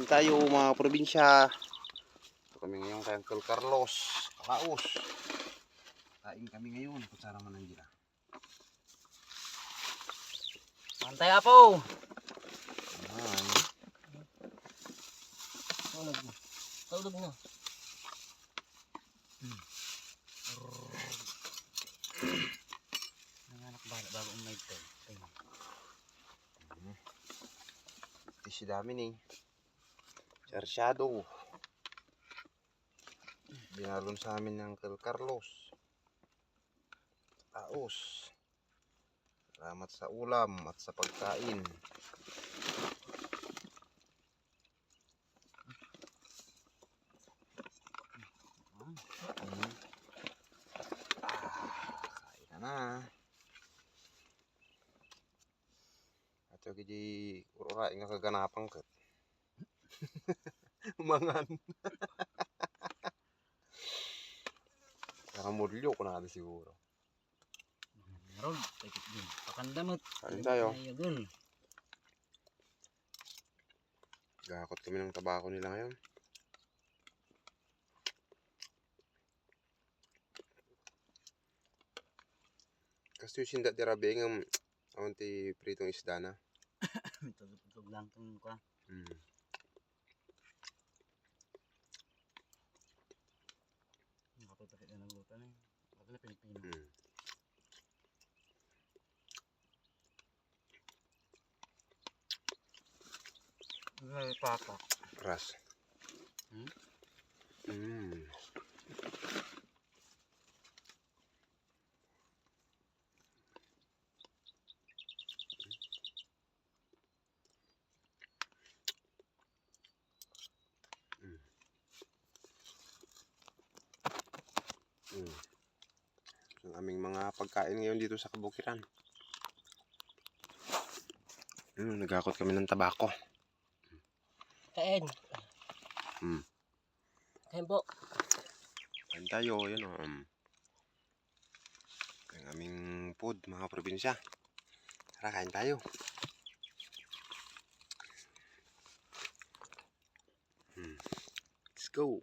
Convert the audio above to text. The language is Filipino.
Kain tayo mga probinsya. Ito kami ngayon kay Uncle Carlos, Kalaos. Kain kami ngayon. Kutsara man nandiyan. Pantay apo. Ayan. Tulog na. Nanganak bala bago umay ito. Ito dami ni. Sarsyado. Binalon sa amin ng Uncle Carlos. Kalaos. Salamat sa ulam at sa pagkain. Kain na. Ato gidi ura nga kaganapang ket. Mangan. Nakamudlo ko na siguro. Meron, pikit din. Pakandamot. Kain tayo. Ayun. Gakot kami ng tabako nila ngayon. Kasi yung sinda tirabe ng awanti pritong isda na. Tulog lang itong kwa. Nakapagpakit na ng luta na yun. Wala na Pilipino. Ay, papak. Ras. Ang aming mga pagkain ngayon dito sa Kabukiran. Nagakot kami ng tabako. Kain. Kain po. Kain tayo, yun o. Ang aming food, mga probinsya. Tara, kain tayo. Let's go.